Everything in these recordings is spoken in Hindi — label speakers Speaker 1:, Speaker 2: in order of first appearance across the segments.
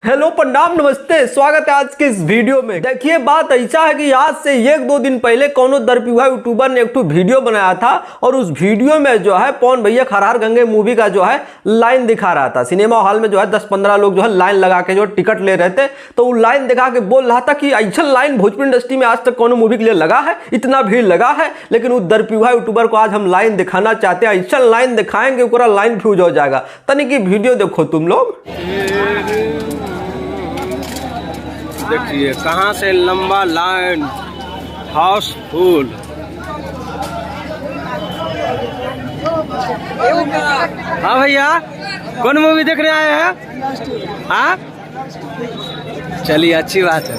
Speaker 1: हेलो प्रणाम नमस्ते, स्वागत है आज के इस वीडियो में। देखिए बात ऐसा है कि आज से एक दो दिन पहले कोनो दरपिवा यूट्यूबर ने एक वीडियो बनाया था और उस वीडियो में जो है पवन भैया खरहार गंगे मूवी का जो है लाइन दिखा रहा था। सिनेमा हॉल में जो है 10-15 लोग जो है लाइन लगा के जो टिकट ले रहे थे, तो वो लाइन दिखा के बोल रहा था कि ऐसा लाइन भोजपुरी इंडस्ट्री में आज तक कोनो मूवी के लिए लगा है, इतना भीड़ लगा है। लेकिन उस दरपिवा यूट्यूबर को आज हम लाइन दिखाना चाहते हैं, ऐसा लाइन दिखाएंगे पूरा लाइन फ्यूज हो जाएगा। तनिक की वीडियो देखो तुम लोग।
Speaker 2: देखिए कहाँ से लंबा लाइन, हाउसफुल। हाँ भैया, कौन मूवी देखने आए हैं? हाँ चलिए, अच्छी बात है।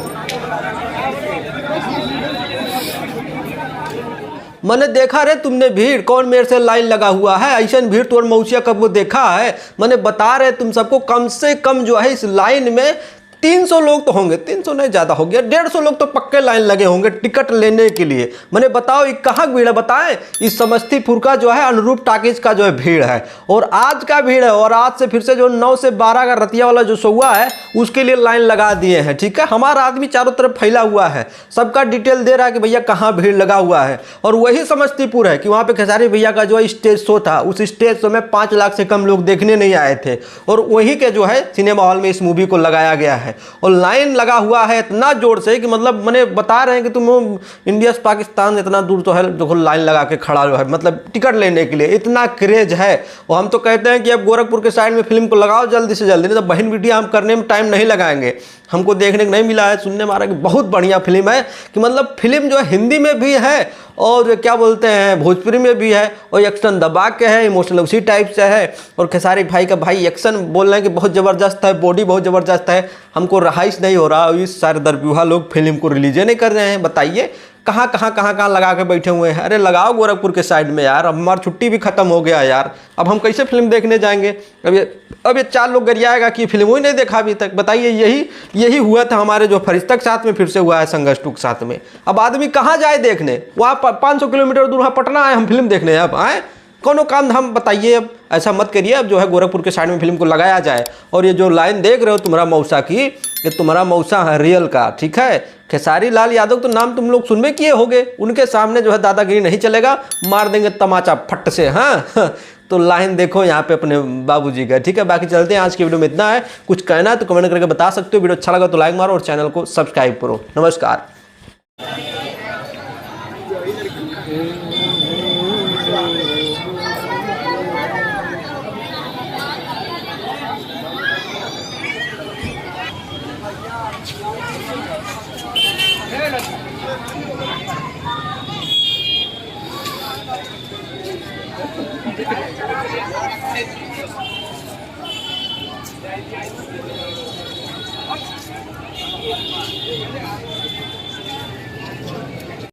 Speaker 1: मैंने देखा रे तुमने भीड़, कौन मेरे से लाइन लगा हुआ है? ऐसा भीड़ तो मौसिया कब वो देखा है? मैंने बता रहे तुम सबको, कम से कम जो है इस लाइन में 300 लोग तो होंगे, 300 नहीं ज़्यादा हो गया, 150 लोग तो पक्के लाइन लगे होंगे टिकट लेने के लिए। मैंने बताओ ये कहाँ भीड़ है बताएं? इस समस्तीपुर का जो है अनुरूप टाकीज का जो है भीड़ है, और आज का भीड़ है। और आज से फिर से जो 9 से 12 का रतिया वाला जो शो हुआ है उसके लिए लाइन लगा दिए हैं। ठीक है, हमारा आदमी चारों तरफ फैला हुआ है, सबका डिटेल दे रहा है कि भैया कहाँ भीड़ लगा हुआ है। और वही समस्तीपुर है कि वहाँ पे खेसारी भैया का जो है स्टेज शो था, उस स्टेज शो में 5 लाख से कम लोग देखने नहीं आए थे, और वहीं के जो है सिनेमा हॉल में इस मूवी को लगाया गया है। और लाइन लगा हुआ है इतना जोर से कि मतलब मैंने बता रहे हैं कि तुम इंडिया से पाकिस्तान इतना दूर तो है, देखो लाइन लगा के खड़ा जो है, मतलब टिकट लेने के लिए इतना क्रेज है। और हम तो कहते हैं कि अब गोरखपुर के साइड में फिल्म को लगाओ जल्दी से जल्दी, नहीं तो बहन वीडियो हम करने में टाइम नहीं लगाएंगे। हमको देखने को नहीं मिला है, सुनने में आ रहा है कि बहुत बढ़िया फिल्म है, कि मतलब फिल्म जो है हिंदी में भी है और क्या बोलते हैं भोजपुरी में भी है, और एक्शन दबा के है, इमोशनल उसी टाइप से है। और खेसारी भाई का भाई एक्शन बोल रहे हैं कि बहुत ज़बरदस्त है, बॉडी बहुत ज़बरदस्त है। हमको रहाइश नहीं हो रहा, इस सारे दरपिवा लोग फिल्म को रिलीज नहीं कर रहे हैं। बताइए कहाँ लगा के बैठे हुए हैं? अरे लगाओ गोरखपुर के साइड में यार, अब हमारी छुट्टी भी खत्म हो गया यार, अब हम कैसे फिल्म देखने जाएंगे? अब ये 4 लोग गरियाएगा कि फिल्म ही नहीं देखा अभी तक। बताइए, यही हुआ था हमारे जो फरिश्ता के साथ में, फिर से हुआ है संघर्ष 2 के साथ में। अब आदमी कहाँ जाए देखने? वहाँ 500 किलोमीटर दूर वहाँ पटना आए हम फिल्म देखने, अब आए कोनो काम धाम। बताइए, अब ऐसा मत करिए, अब जो है गोरखपुर के साइड में फिल्म को लगाया जाए। और ये जो लाइन देख रहे हो तुम्हारा मौसा की, ये तुम्हारा मौसा है रियल का, ठीक है? खेसारी लाल यादव तो नाम तुम लोग सुनबे किए होगे, उनके सामने जो है दादागिरी नहीं चलेगा, मार देंगे तमाचा फट से। हाँ तो लाइन देखो यहाँ पे अपने बाबूजी का, ठीक है? बाकी चलते हैं, आज की वीडियो में इतना है। कुछ कहना है तो कमेंट करके बता सकते हो। वीडियो अच्छा लगा तो लाइक मारो और चैनल को सब्सक्राइब करो। नमस्कार।